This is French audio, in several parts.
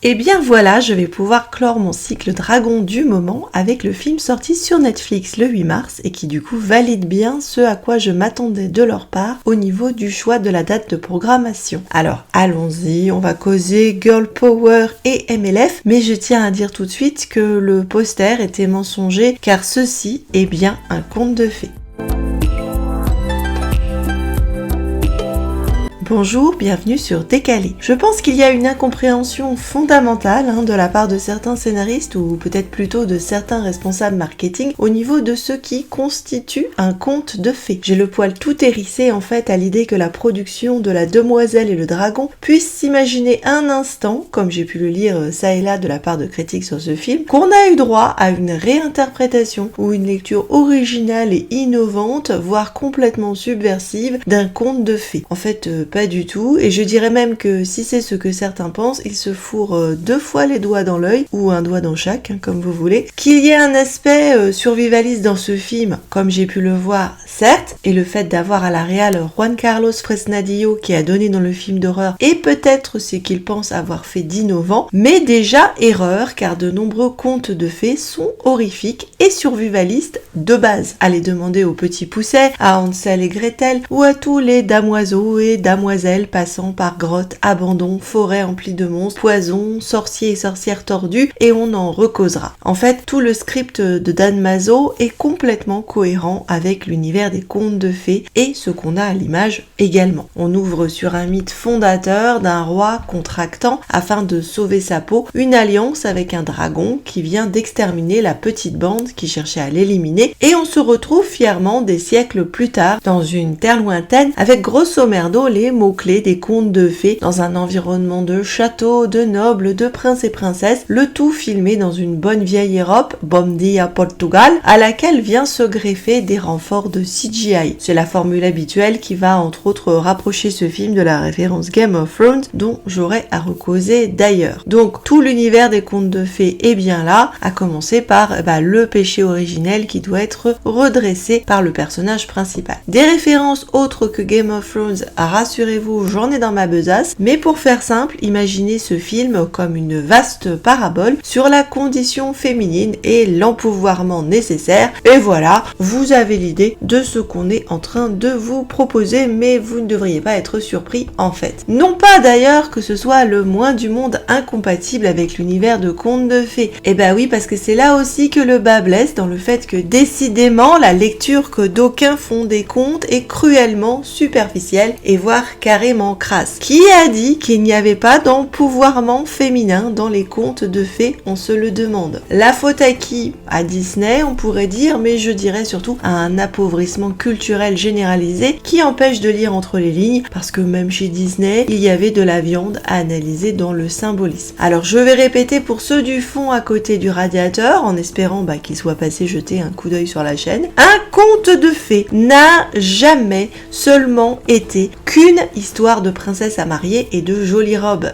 Et bien voilà, je vais pouvoir clore mon cycle Dragon du moment avec le film sorti sur Netflix le 8 mars et qui du coup valide bien ce à quoi je m'attendais de leur part au niveau du choix de la date de programmation. Alors allons-y, on va causer Girl Power et MLF, mais je tiens à dire tout de suite que le poster était mensonger car ceci est bien un conte de fées. Bonjour, bienvenue sur Décalé. Je pense qu'il y a une incompréhension fondamentale de la part de certains scénaristes ou peut-être plutôt de certains responsables marketing au niveau de ce qui constitue un conte de fées. J'ai le poil tout hérissé en fait à l'idée que la production de La Demoiselle et le Dragon puisse s'imaginer un instant, comme j'ai pu le lire ça et là de la part de critiques sur ce film, qu'on a eu droit à une réinterprétation ou une lecture originale et innovante, voire complètement subversive d'un conte de fées. En fait, pas du tout, et je dirais même que si c'est ce que certains pensent, ils se fourrent 2 fois les doigts dans l'œil, ou un doigt dans chaque, comme vous voulez. Qu'il y ait un aspect survivaliste dans ce film, comme j'ai pu le voir, certes, et le fait d'avoir à la réal Juan Carlos Fresnadillo qui a donné dans le film d'horreur, et peut-être ce qu'il pense avoir fait d'innovant, mais déjà erreur, car de nombreux contes de fées sont horrifiques et survivalistes de base. Allez demander aux petits poussets, à Hansel et Gretel, ou à tous les damoiseaux et damoiselles passant par grottes, abandons, forêts emplies de monstres, poisons, sorciers et sorcières tordus, et on en recausera. En fait, tout le script de Dan Mazo est complètement cohérent avec l'univers des contes de fées et ce qu'on a à l'image également. On ouvre sur un mythe fondateur d'un roi contractant, afin de sauver sa peau, une alliance avec un dragon qui vient d'exterminer la petite bande qui cherchait à l'éliminer, et on se retrouve fièrement des siècles plus tard dans une terre lointaine avec grosso merdo les mots-clés des contes de fées dans un environnement de châteaux, de nobles, de princes et princesses, le tout filmé dans une bonne vieille Europe, Bom dia Portugal, à laquelle vient se greffer des renforts de CGI. C'est la formule habituelle qui va entre autres rapprocher ce film de la référence Game of Thrones dont j'aurais à recauser d'ailleurs. Donc tout l'univers des contes de fées est bien là, à commencer par le péché originel qui doit être redressé par le personnage principal. Des références autres que Game of Thrones, rassurez-vous, j'en ai dans ma besace, mais pour faire simple, imaginez ce film comme une vaste parabole sur la condition féminine et l'empouvoirment nécessaire, et voilà, vous avez l'idée de ce qu'on est en train de vous proposer, mais vous ne devriez pas être surpris en fait. Non pas d'ailleurs que ce soit le moins du monde incompatible avec l'univers de contes de fées, et oui, parce que c'est là aussi que le bas blesse, dans le fait que décidément la lecture que d'aucuns font des contes est cruellement superficielle et voire carrément crasse. Qui a dit qu'il n'y avait pas d'empouvoirment féminin dans les contes de fées? On se le demande. La faute à qui? À Disney, on pourrait dire, mais je dirais surtout à un appauvrissement culturel généralisé qui empêche de lire entre les lignes, parce que même chez Disney, il y avait de la viande à analyser dans le symbolisme. Alors je vais répéter pour ceux du fond à côté du radiateur, en espérant qu'ils soient passés jeter un coup d'œil sur la chaîne. Un conte de fées n'a jamais seulement été qu'une histoire de princesse à marier et de jolies robes.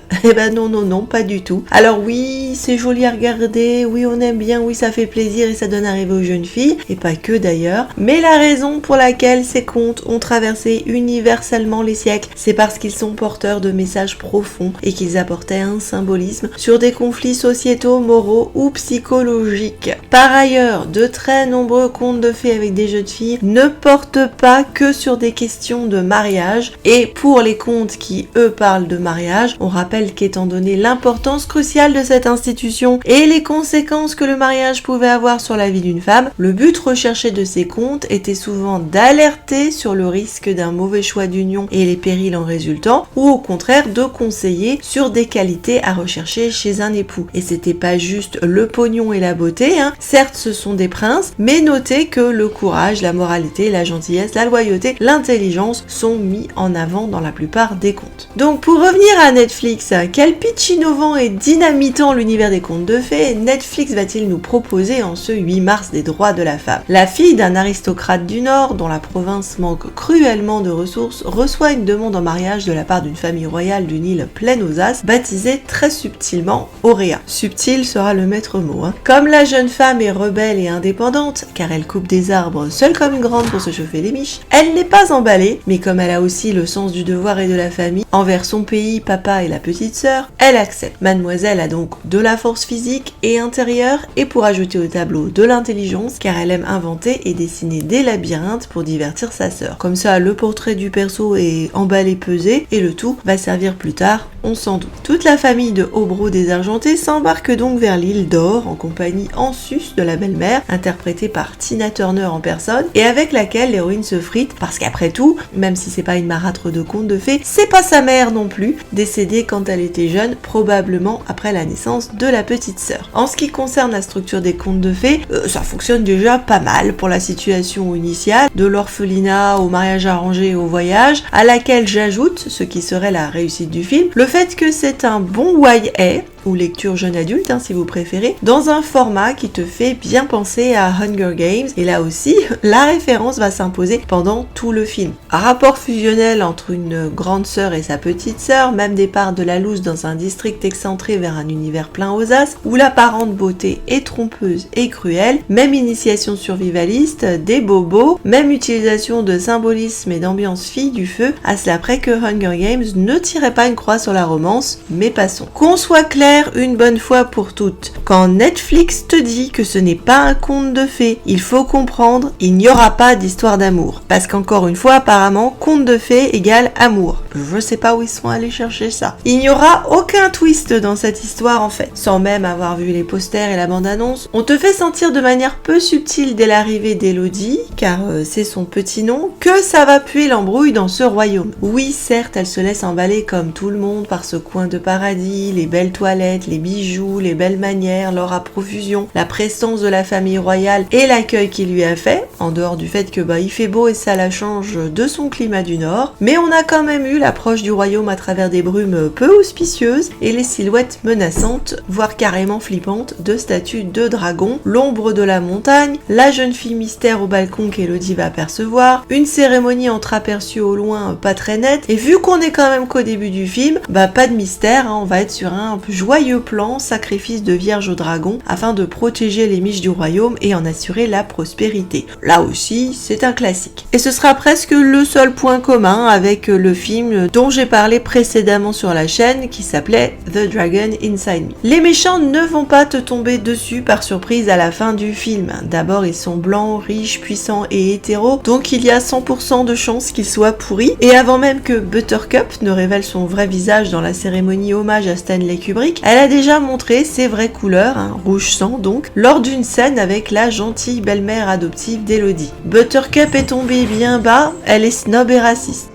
Non, pas du tout. Alors oui, c'est joli à regarder, oui on aime bien, oui ça fait plaisir et ça donne à rêver aux jeunes filles, et pas que d'ailleurs, mais la raison pour laquelle ces contes ont traversé universellement les siècles, c'est parce qu'ils sont porteurs de messages profonds et qu'ils apportaient un symbolisme sur des conflits sociétaux, moraux ou psychologiques. Par ailleurs, de très nombreux contes de fées avec des jeunes filles ne portent pas que sur des questions de mariage, et pour les contes qui, eux, parlent de mariage, on rappelle qu'étant donné l'importance cruciale de cette institution et les conséquences que le mariage pouvait avoir sur la vie d'une femme, le but recherché de ces contes était souvent d'alerter sur le risque d'un mauvais choix d'union et les périls en résultant, ou au contraire de conseiller sur des qualités à rechercher chez un époux. Et c'était pas juste le pognon et la beauté, certes ce sont des princes, mais notez que le courage, la moralité, la gentillesse, la loyauté, l'intelligence sont mis en avant dans la plupart des contes. Donc pour revenir à Netflix, quel pitch innovant et dynamitant l'univers des contes de fées Netflix va-t-il nous proposer en ce 8 mars des droits de la femme? La fille d'un aristocrate du Nord, dont la province manque cruellement de ressources, reçoit une demande en mariage de la part d'une famille royale d'une île pleine aux as, baptisée très subtilement Auréa. Subtil sera le maître mot. Comme la jeune femme est rebelle et indépendante, car elle coupe des arbres seule comme une grande pour se chauffer les miches, elle n'est pas emballée, mais comme elle a aussi le sens du devoir et de la famille envers son pays, papa et la petite sœur, elle accepte. Mademoiselle a donc de la force physique et intérieure et pour ajouter au tableau de l'intelligence car elle aime inventer et dessiner des labyrinthes pour divertir sa sœur. Comme ça, le portrait du perso est emballé pesé et le tout va servir plus tard, on s'en doute. Toute la famille de Hobro désargenté s'embarque donc vers l'île d'Or en compagnie en sus de la belle-mère, interprétée par Tina Turner en personne et avec laquelle l'héroïne se frite parce qu'après tout, même si c'est pas une marâtre de contes de fées, c'est pas sa mère non plus, décédée quand elle était jeune, probablement après la naissance de la petite sœur. En ce qui concerne la structure des contes de fées, ça fonctionne déjà pas mal pour la situation initiale, de l'orphelinat au mariage arrangé et au voyage, à laquelle j'ajoute, ce qui serait la réussite du film, le fait que c'est un bon YA, ou lecture jeune adulte si vous préférez, dans un format qui te fait bien penser à Hunger Games, et là aussi, la référence va s'imposer pendant tout le film. Un rapport fusionnel entre une grande sœur et sa petite sœur, même départ de la loose dans un district excentré vers un univers plein aux as, où l'apparente beauté est trompeuse et cruelle, même initiation survivaliste, des bobos, même utilisation de symbolisme et d'ambiance fille du feu, à cela près que Hunger Games ne tirait pas une croix sur la romance, mais passons. Qu'on soit clair une bonne fois pour toutes. Quand Netflix te dit que ce n'est pas un conte de fées, il faut comprendre, il n'y aura pas d'histoire d'amour. Parce qu'encore une fois, apparemment, conte de fées égale amour. Je sais pas où ils sont allés chercher ça. Il n'y aura aucun twist dans cette histoire en fait. Sans même avoir vu les posters et la bande-annonce, on te fait sentir de manière peu subtile dès l'arrivée d'Elodie, car c'est son petit nom, que ça va puer l'embrouille dans ce royaume. Oui, certes, elle se laisse emballer comme tout le monde par ce coin de paradis, les belles toilettes, les bijoux, les belles manières, l'or à profusion, la prestance de la famille royale et l'accueil qu'il lui a fait, en dehors du fait que il fait beau et ça la change de son climat du nord, mais on a quand même eu l'approche du royaume à travers des brumes peu auspicieuses et les silhouettes menaçantes, voire carrément flippantes, de statues de dragons, l'ombre de la montagne, la jeune fille mystère au balcon qu'Elodie va apercevoir, une cérémonie entreaperçue au loin pas très nette, et vu qu'on est quand même qu'au début du film, pas de mystère, on va être sur un joyeux plan sacrifice de vierge au dragon afin de protéger les miches du royaume et en assurer la prospérité. Là aussi, c'est un classique. Et ce sera presque le seul point commun avec le film dont j'ai parlé précédemment sur la chaîne qui s'appelait The Dragon Inside Me. Les méchants ne vont pas te tomber dessus par surprise à la fin du film. D'abord, ils sont blancs, riches, puissants et hétéros, donc il y a 100% de chances qu'ils soient pourris. Et avant même que Buttercup ne révèle son vrai visage dans la cérémonie hommage à Stanley Kubrick, elle a déjà montré ses vraies couleurs, rouge sang donc, lors d'une scène avec la gentille belle-mère adoptive d'Elodie. Buttercup est tombée bien bas, elle est snob et raciste.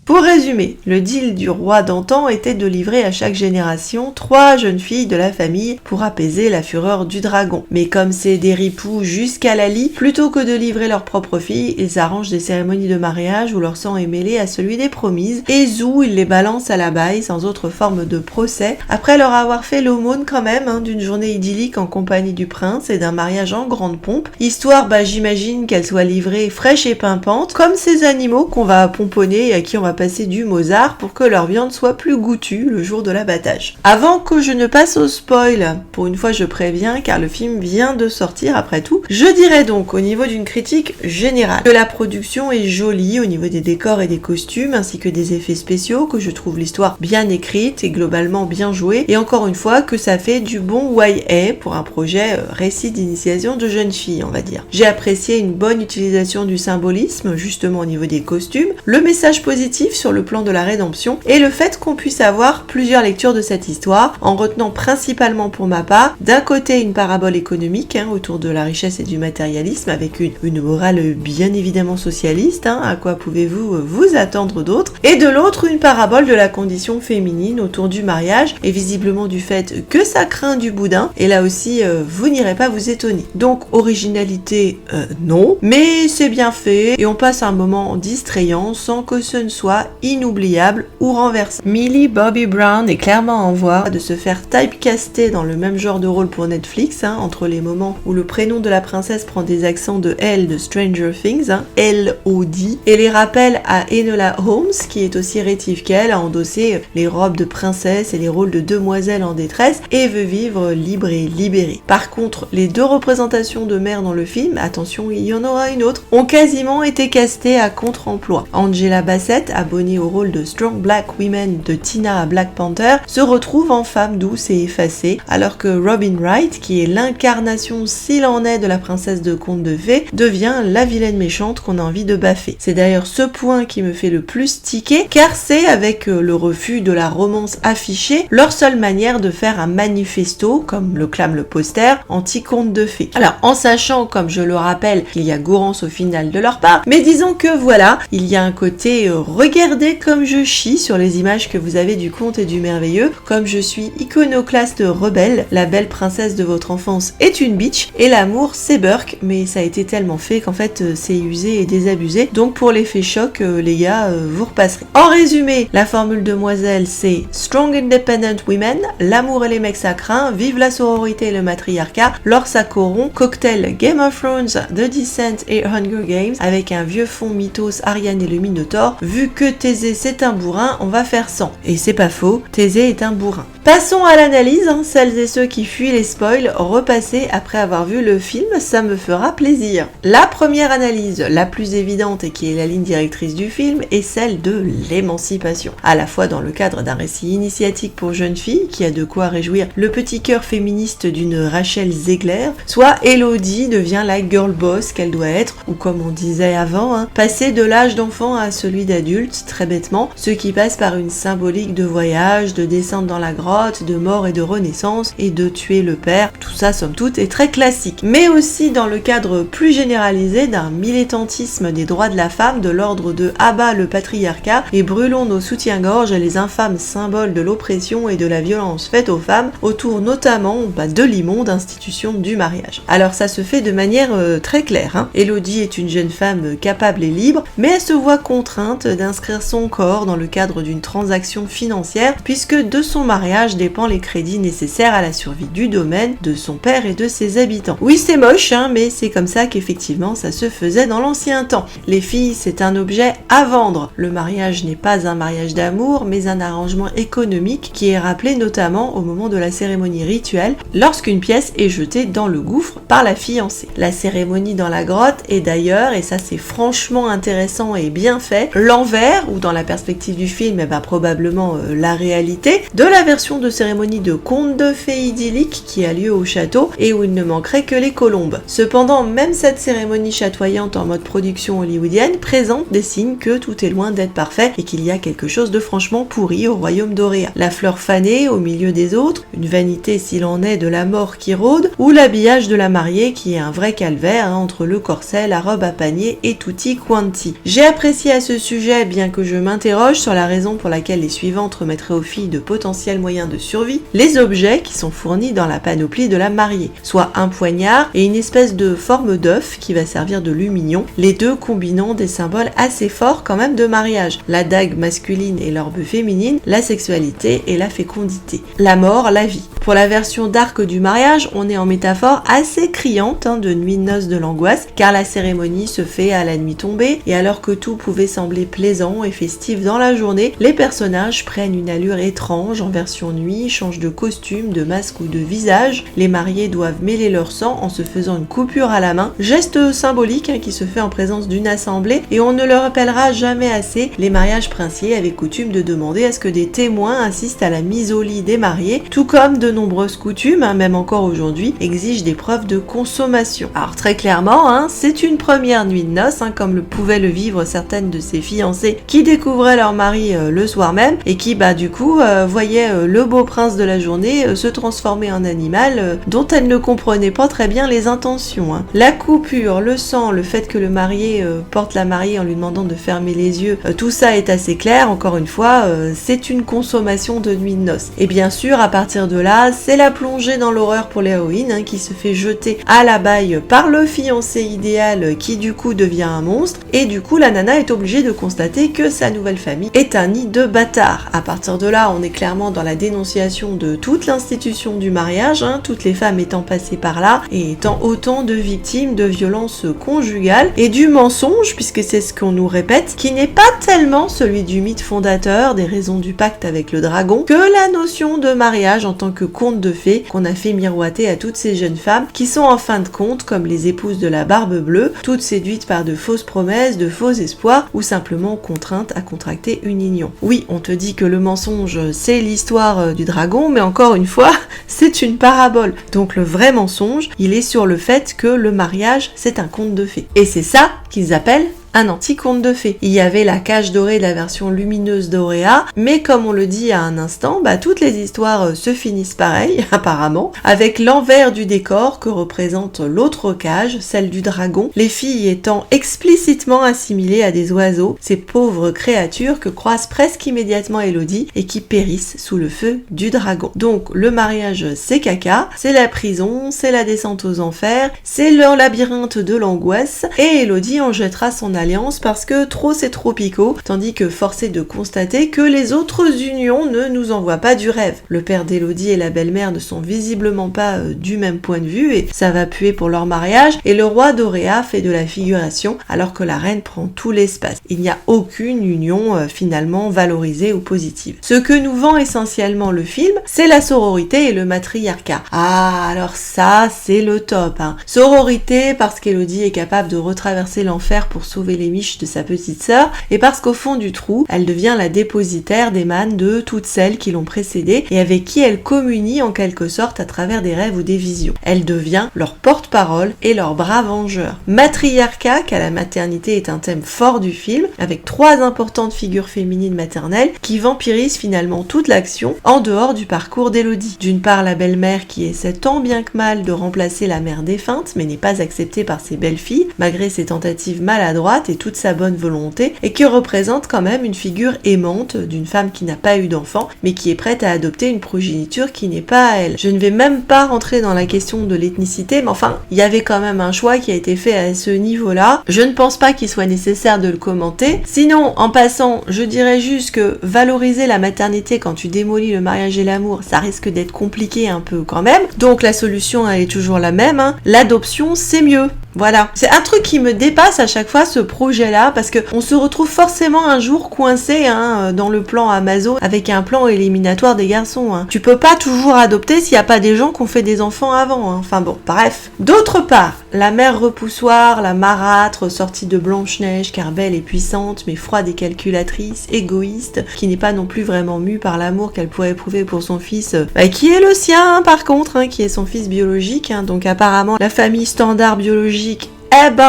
Pour résumer, le deal du roi d'antan était de livrer à chaque génération 3 jeunes filles de la famille pour apaiser la fureur du dragon. Mais comme c'est des ripoux jusqu'à la lie, plutôt que de livrer leurs propres filles, ils arrangent des cérémonies de mariage où leur sang est mêlé à celui des promises, et zou, ils les balancent à la baille sans autre forme de procès, après leur avoir fait l'aumône quand même d'une journée idyllique en compagnie du prince et d'un mariage en grande pompe, histoire j'imagine qu'elle soit livrée fraîche et pimpante, comme ces animaux qu'on va pomponner et à qui on va passer du Mozart pour que leur viande soit plus goûtue le jour de l'abattage. Avant que je ne passe au spoil, pour une fois je préviens car le film vient de sortir après tout, je dirais donc au niveau d'une critique générale que la production est jolie au niveau des décors et des costumes ainsi que des effets spéciaux, que je trouve l'histoire bien écrite et globalement bien jouée, et encore une fois que ça fait du bon YA pour un projet récit d'initiation de jeunes filles on va dire. J'ai apprécié une bonne utilisation du symbolisme justement au niveau des costumes, le message positif sur le plan de la rédemption et le fait qu'on puisse avoir plusieurs lectures de cette histoire en retenant principalement pour ma part d'un côté une parabole économique autour de la richesse et du matérialisme avec une morale bien évidemment socialiste, à quoi pouvez-vous vous attendre d'autre, et de l'autre une parabole de la condition féminine autour du mariage et visiblement du fait que ça craint du boudin, et là aussi vous n'irez pas vous étonner. Donc originalité non, mais c'est bien fait et on passe un moment distrayant sans que ce ne soit soit inoubliable ou renversant. Millie Bobby Brown est clairement en voie de se faire typecaster dans le même genre de rôle pour Netflix, entre les moments où le prénom de la princesse prend des accents de L de Stranger Things, L-O-D, et les rappels à Enola Holmes, qui est aussi rétive qu'elle, a endossé les robes de princesse et les rôles de demoiselle en détresse et veut vivre libre et libérée. Par contre, les deux représentations de mère dans le film, attention, il y en aura une autre, ont quasiment été castées à contre-emploi. Angela Bassett, abonnée au rôle de Strong Black Women de Tina à Black Panther, se retrouve en femme douce et effacée, alors que Robin Wright, qui est l'incarnation s'il en est de la princesse de conte de fées, devient la vilaine méchante qu'on a envie de baffer. C'est d'ailleurs ce point qui me fait le plus tiquer, car c'est avec le refus de la romance affichée leur seule manière de faire un manifesto, comme le clame le poster, anti-conte de fées. Alors, en sachant, comme je le rappelle, qu'il y a gourance au final de leur part, mais disons que voilà, il y a un côté regardez comme je chie sur les images que vous avez du conte et du merveilleux, comme je suis iconoclaste rebelle, la belle princesse de votre enfance est une bitch, et l'amour c'est Burke, mais ça a été tellement fait qu'en fait c'est usé et désabusé, donc pour l'effet choc, les gars, vous repasserez. En résumé, la formule demoiselle c'est Strong Independent Women, l'amour et les mecs ça craint, vive la sororité et le matriarcat, lors ça corrompt, cocktail Game of Thrones, The Descent et Hunger Games, avec un vieux fond mythos Ariane et le Minotaure, vu que Thésée c'est un bourrin, on va faire 100. Et c'est pas faux, Thésée est un bourrin. Passons à l'analyse, celles et ceux qui fuient les spoils, repassez après avoir vu le film, ça me fera plaisir. La première analyse, la plus évidente et qui est la ligne directrice du film, est celle de l'émancipation. À la fois dans le cadre d'un récit initiatique pour jeunes filles, qui a de quoi réjouir le petit cœur féministe d'une Rachel Zegler, soit Elodie devient la girl boss qu'elle doit être, ou comme on disait avant, passer de l'âge d'enfant à celui d'adulte, très bêtement, ce qui passe par une symbolique de voyage, de descente dans la grotte, de mort et de renaissance, et de tuer le père, tout ça somme toute est très classique. Mais aussi dans le cadre plus généralisé d'un militantisme des droits de la femme, de l'ordre de abat le patriarcat et brûlons nos soutiens-gorge, les infâmes symboles de l'oppression et de la violence faite aux femmes, autour notamment de l'immonde institution du mariage. Alors ça se fait de manière très claire. Elodie est une jeune femme capable et libre, mais elle se voit contrainte d'inscrire son corps dans le cadre d'une transaction financière, puisque de son mariage dépend les crédits nécessaires à la survie du domaine, de son père et de ses habitants. Oui, c'est moche, mais c'est comme ça qu'effectivement ça se faisait dans l'ancien temps. Les filles, c'est un objet à vendre. Le mariage n'est pas un mariage d'amour, mais un arrangement économique qui est rappelé notamment au moment de la cérémonie rituelle, lorsqu'une pièce est jetée dans le gouffre par la fiancée. La cérémonie dans la grotte est d'ailleurs, et ça c'est franchement intéressant et bien fait, l'envers, ou dans la perspective du film, probablement la réalité, de la version de cérémonie de conte de fées idyllique qui a lieu au château et où il ne manquerait que les colombes. Cependant, même cette cérémonie chatoyante en mode production hollywoodienne présente des signes que tout est loin d'être parfait et qu'il y a quelque chose de franchement pourri au royaume d'Auréa. La fleur fanée au milieu des autres, une vanité s'il en est de la mort qui rôde, ou l'habillage de la mariée qui est un vrai calvaire entre le corset, la robe à panier et tutti quanti. J'ai apprécié à ce sujet, bien que je m'interroge sur la raison pour laquelle les suivantes remettraient aux filles de potentiels moyens de survie, les objets qui sont fournis dans la panoplie de la mariée, soit un poignard et une espèce de forme d'œuf qui va servir de lumignon, les deux combinant des symboles assez forts quand même de mariage, la dague masculine et l'orbe féminine, la sexualité et la fécondité, la mort, la vie. Pour la version dark du mariage, on est en métaphore assez criante de nuit de noces de l'angoisse, car la cérémonie se fait à la nuit tombée, et alors que tout pouvait sembler plaisant et festif dans la journée, les personnages prennent une allure étrange en version nuit, changent de costume, de masque ou de visage, les mariés doivent mêler leur sang en se faisant une coupure à la main, geste symbolique qui se fait en présence d'une assemblée, et on ne le rappellera jamais assez, les mariages princiers avaient coutume de demander à ce que des témoins assistent à la mise au lit des mariés, tout comme de nombreuses coutumes, même encore aujourd'hui, exigent des preuves de consommation. Alors très clairement, c'est une première nuit de noces, comme le pouvaient le vivre certaines de ces fiancées qui découvraient leur mari le soir même, et qui du coup voyaient le beau prince de la journée se transformer en animal dont elles ne comprenaient pas très bien les intentions. La coupure, le sang, le fait que le marié porte la mariée en lui demandant de fermer les yeux, tout ça est assez clair, encore une fois, c'est une consommation de nuit de noces. Et bien sûr, à partir de là, là, c'est la plongée dans l'horreur pour l'héroïne, hein, qui se fait jeter à la baille par le fiancé idéal qui du coup devient un monstre, et du coup la nana est obligée de constater que sa nouvelle famille est un nid de bâtards. À partir de là, on est clairement dans la dénonciation de toute l'institution du mariage, hein, toutes les femmes étant passées par là et étant autant de victimes de violences conjugales et du mensonge, puisque c'est ce qu'on nous répète, qui n'est pas tellement celui du mythe fondateur des raisons du pacte avec le dragon, que la notion de mariage en tant que conte de fées qu'on a fait miroiter à toutes ces jeunes femmes qui sont en fin de compte comme les épouses de la Barbe Bleue, toutes séduites par de fausses promesses, de faux espoirs ou simplement contraintes à contracter une union. Oui, on te dit que le mensonge c'est l'histoire du dragon, mais encore une fois, c'est une parabole. Donc le vrai mensonge, il est sur le fait que le mariage c'est un conte de fées. Et c'est ça qu'ils appellent un anti-conte de fées. Il y avait la cage dorée de la version lumineuse d'Auréa, mais comme on le dit à un instant, toutes les histoires se finissent pareil, apparemment, avec l'envers du décor que représente l'autre cage, celle du dragon, les filles étant explicitement assimilées à des oiseaux, ces pauvres créatures que croise presque immédiatement Elodie et qui périssent sous le feu du dragon. Donc le mariage c'est caca, c'est la prison, c'est la descente aux enfers, c'est le labyrinthe de l'angoisse, et Elodie en jettera son alliance parce que trop c'est trop picot, tandis que force est de constater que les autres unions ne nous envoient pas du rêve. Le père d'Elodie et la belle-mère ne sont visiblement pas du même point de vue et ça va puer pour leur mariage, et le roi d'Auréa fait de la figuration alors que la reine prend tout l'espace. Il n'y a aucune union finalement valorisée ou positive. Ce que nous vend essentiellement le film, c'est la sororité et le matriarcat. Ah, alors ça c'est le top, hein. Sororité parce qu'Elodie est capable de retraverser l'enfer pour sauver les miches de sa petite sœur, et parce qu'au fond du trou, elle devient la dépositaire des mânes de toutes celles qui l'ont précédée et avec qui elle communie en quelque sorte à travers des rêves ou des visions. Elle devient leur porte-parole et leur bras vengeur. Matriarcat, car la maternité est un thème fort du film, avec 3 importantes figures féminines maternelles qui vampirisent finalement toute l'action en dehors du parcours d'Elodie. D'une part, la belle-mère qui essaie tant bien que mal de remplacer la mère défunte, mais n'est pas acceptée par ses belles-filles, malgré ses tentatives maladroite et toute sa bonne volonté, et qui représente quand même une figure aimante d'une femme qui n'a pas eu d'enfant, mais qui est prête à adopter une progéniture qui n'est pas à elle. Je ne vais même pas rentrer dans la question de l'ethnicité, mais enfin, il y avait quand même un choix qui a été fait à ce niveau-là. Je ne pense pas qu'il soit nécessaire de le commenter. Sinon, en passant, je dirais juste que valoriser la maternité quand tu démolis le mariage et l'amour, ça risque d'être compliqué un peu quand même. Donc la solution, elle est toujours la même, hein. L'adoption, c'est mieux. Voilà, c'est un truc qui me dépasse à chaque fois, ce projet-là, parce que on se retrouve forcément un jour coincé dans le plan Amazon avec un plan éliminatoire des garçons. Hein. Tu peux pas toujours adopter s'il n'y a pas des gens qui ont fait des enfants avant. Hein. Enfin bon, bref. D'autre part, la mère repoussoire, la marâtre sortie de Blanche-Neige, car belle et puissante, mais froide et calculatrice, égoïste, qui n'est pas non plus vraiment mue par l'amour qu'elle pourrait éprouver pour son fils, qui est le sien hein, par contre, hein, qui est son fils biologique. Hein. Donc apparemment, la famille standard biologique,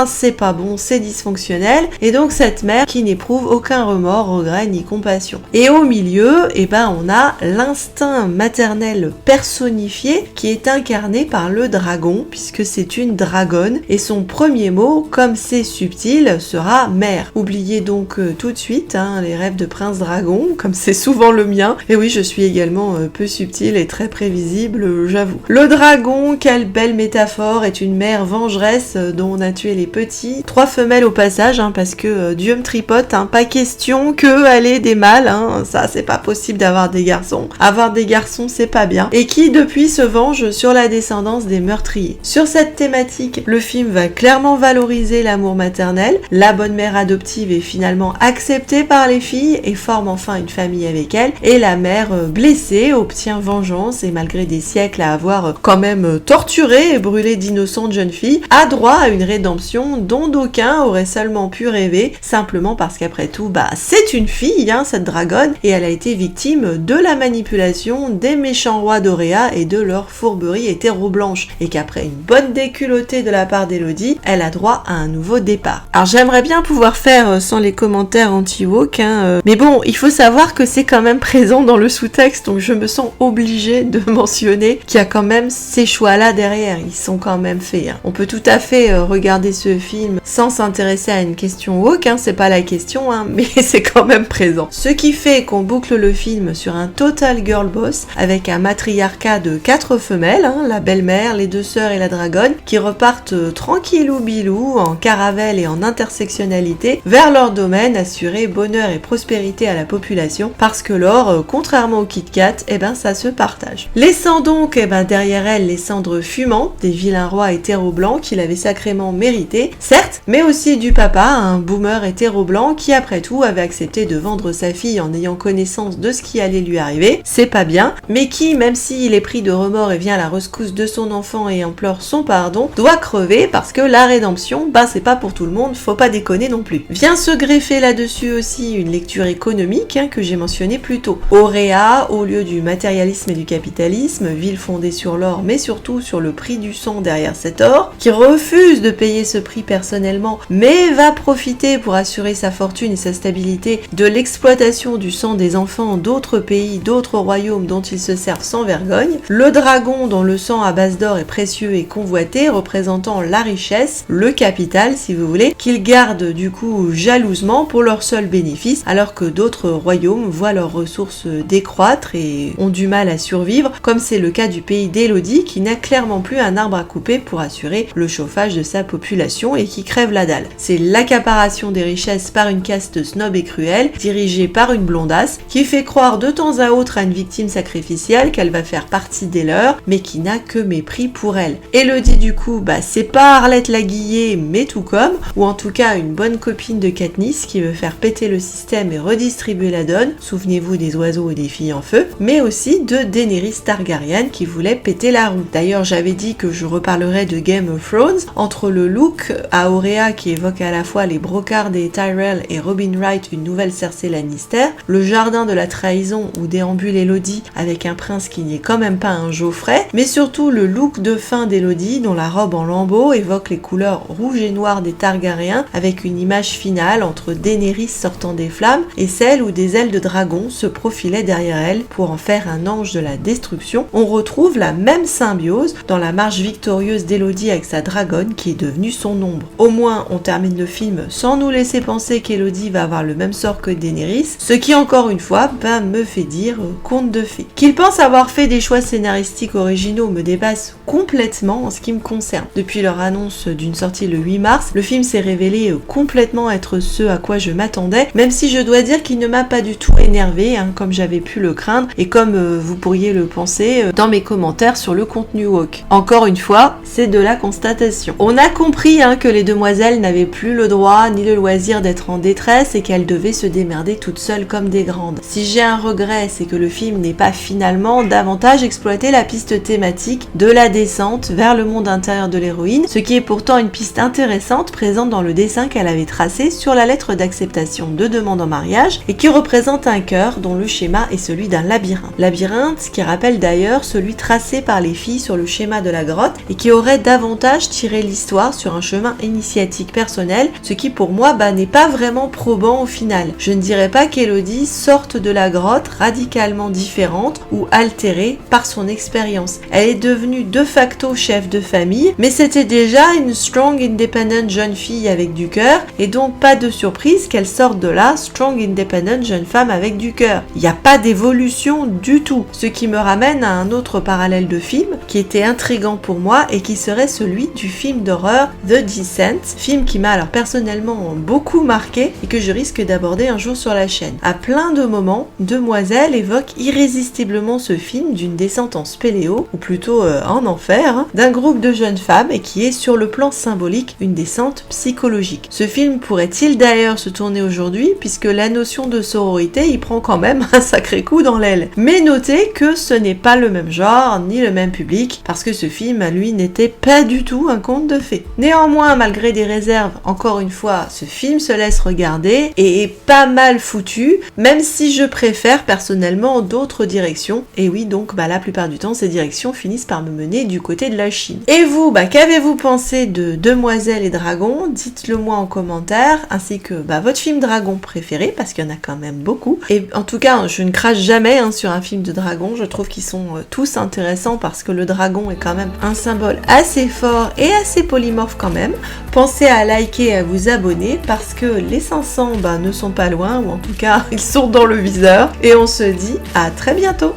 c'est pas bon, c'est dysfonctionnel, et donc cette mère qui n'éprouve aucun remords, regret ni compassion. Et au milieu, on a l'instinct maternel personnifié qui est incarné par le dragon, puisque c'est une dragonne, et son premier mot, comme c'est subtil, sera mère. Oubliez donc tout de suite les rêves de prince dragon, comme c'est souvent le mien, et oui, je suis également peu subtil et très prévisible, j'avoue. Le dragon, quelle belle métaphore, est une mère vengeresse dont on a tué les petits, 3 femelles au passage, parce que Dieu me tripote, pas question qu'elle ait des mâles, ça c'est pas possible d'avoir des garçons. Avoir des garçons c'est pas bien. Et qui depuis se venge sur la descendance des meurtriers. Sur cette thématique, le film va clairement valoriser l'amour maternel, la bonne mère adoptive est finalement acceptée par les filles et forme enfin une famille avec elle, et la mère blessée obtient vengeance et malgré des siècles à avoir quand même torturé et brûlé d'innocentes jeunes filles, a droit à une rédemption dont d'aucuns auraient seulement pu rêver, simplement parce qu'après tout, c'est une fille, cette dragonne, et elle a été victime de la manipulation des méchants rois d'Auréa et de leur fourberie hétéro-blanche, et qu'après une bonne déculottée de la part d'Elodie, elle a droit à un nouveau départ. Alors j'aimerais bien pouvoir faire sans les commentaires anti-woke, mais bon, il faut savoir que c'est quand même présent dans le sous-texte, donc je me sens obligée de mentionner qu'il y a quand même ces choix-là derrière, ils sont quand même faits. On peut tout à fait regarder regarder ce film sans s'intéresser à une question woke, c'est pas la question, mais c'est quand même présent. Ce qui fait qu'on boucle le film sur un total girl boss avec un matriarcat de 4 femelles, la belle-mère, les 2 sœurs et la dragonne, qui repartent tranquillou bilou, en caravelle et en intersectionnalité, vers leur domaine, assurer bonheur et prospérité à la population, parce que l'or, contrairement au Kit Kat, ça se partage. Laissant donc derrière elle les cendres fumantes des vilains rois hétéro-blancs qu'il avait sacrément mérité, certes, mais aussi du papa, un boomer hétéro-blanc qui après tout avait accepté de vendre sa fille en ayant connaissance de ce qui allait lui arriver, c'est pas bien, mais qui, même s'il est pris de remords et vient à la rescousse de son enfant et implore son pardon, doit crever parce que la rédemption, c'est pas pour tout le monde, faut pas déconner non plus. Vient se greffer là-dessus aussi une lecture économique que j'ai mentionnée plus tôt. Auréa, au lieu du matérialisme et du capitalisme, ville fondée sur l'or mais surtout sur le prix du sang derrière cet or, qui refuse de payer ce prix personnellement mais va profiter pour assurer sa fortune et sa stabilité de l'exploitation du sang des enfants d'autres pays, d'autres royaumes dont ils se servent sans vergogne. Le dragon dont le sang à base d'or est précieux et convoité, représentant la richesse, le capital si vous voulez, qu'ils gardent du coup jalousement pour leur seul bénéfice, alors que d'autres royaumes voient leurs ressources décroître et ont du mal à survivre, comme c'est le cas du pays d'Élodie qui n'a clairement plus un arbre à couper pour assurer le chauffage de sa population et qui crève la dalle. C'est l'accaparation des richesses par une caste snob et cruelle, dirigée par une blondasse, qui fait croire de temps à autre à une victime sacrificielle qu'elle va faire partie des leurs, mais qui n'a que mépris pour elle. Élodie du coup, c'est pas Arlette Laguillé, mais tout comme, ou en tout cas une bonne copine de Katniss qui veut faire péter le système et redistribuer la donne, souvenez-vous des oiseaux et des filles en feu, mais aussi de Daenerys Targaryen qui voulait péter la roue. D'ailleurs, j'avais dit que je reparlerais de Game of Thrones, entre le look à Auréa qui évoque à la fois les brocards des Tyrell et Robin Wright, une nouvelle Cersei Lannister, le jardin de la trahison où déambule Élodie avec un prince qui n'est quand même pas un Geoffrey, mais surtout le look de fin d'Élodie dont la robe en lambeaux évoque les couleurs rouge et noir des Targaryens avec une image finale entre Daenerys sortant des flammes et celle où des ailes de dragon se profilaient derrière elle pour en faire un ange de la destruction. On retrouve la même symbiose dans la marche victorieuse d'Élodie avec sa dragonne qui est devenue son ombre. Au moins, on termine le film sans nous laisser penser qu'Élodie va avoir le même sort que Daenerys, ce qui encore une fois me fait dire conte de fées. Qu'il pense avoir fait des choix scénaristiques originaux me dépasse complètement en ce qui me concerne. Depuis leur annonce d'une sortie le 8 mars, le film s'est révélé complètement être ce à quoi je m'attendais, même si je dois dire qu'il ne m'a pas du tout énervé, comme j'avais pu le craindre et comme vous pourriez le penser dans mes commentaires sur le contenu woke. Encore une fois, c'est de la constatation. On a compris que les demoiselles n'avaient plus le droit ni le loisir d'être en détresse et qu'elles devaient se démerder toutes seules comme des grandes. Si j'ai un regret, c'est que le film n'ait pas finalement davantage exploité la piste thématique de la descente vers le monde intérieur de l'héroïne, ce qui est pourtant une piste intéressante présente dans le dessin qu'elle avait tracé sur la lettre d'acceptation de demande en mariage et qui représente un cœur dont le schéma est celui d'un labyrinthe. Labyrinthe qui rappelle d'ailleurs celui tracé par les filles sur le schéma de la grotte et qui aurait davantage tiré l'histoire sur un chemin initiatique personnel, ce qui pour moi n'est pas vraiment probant au final. Je ne dirais pas qu'Élodie sorte de la grotte radicalement différente ou altérée par son expérience. Elle est devenue de facto chef de famille, mais c'était déjà une strong independent jeune fille avec du cœur et donc pas de surprise qu'elle sorte de là strong independent jeune femme avec du cœur. Il n'y a pas d'évolution du tout, ce qui me ramène à un autre parallèle de film qui était intriguant pour moi et qui serait celui du film d'horreur The Descent, film qui m'a alors personnellement beaucoup marqué et que je risque d'aborder un jour sur la chaîne. À plein de moments, Demoiselle évoque irrésistiblement ce film d'une descente en spéléo, ou plutôt en enfer, d'un groupe de jeunes femmes et qui est sur le plan symbolique une descente psychologique. Ce film pourrait-il d'ailleurs se tourner aujourd'hui puisque la notion de sororité y prend quand même un sacré coup dans l'aile. Mais notez que ce n'est pas le même genre ni le même public parce que ce film, lui, n'était pas du tout un conte de fées. Néanmoins, malgré des réserves, encore une fois, ce film se laisse regarder et est pas mal foutu, même si je préfère personnellement d'autres directions. Et oui, donc la plupart du temps, ces directions finissent par me mener du côté de la Chine. Et vous, qu'avez-vous pensé de Demoiselle et Dragon? Dites-le moi en commentaire, ainsi que votre film dragon préféré, parce qu'il y en a quand même beaucoup. Et en tout cas, je ne crache jamais sur un film de dragon, je trouve qu'ils sont tous intéressants parce que le dragon est quand même un symbole assez fort et assez polymorphe métamorphe quand même. Pensez à liker et à vous abonner parce que les 500 ne sont pas loin, ou en tout cas ils sont dans le viseur. Et on se dit à très bientôt.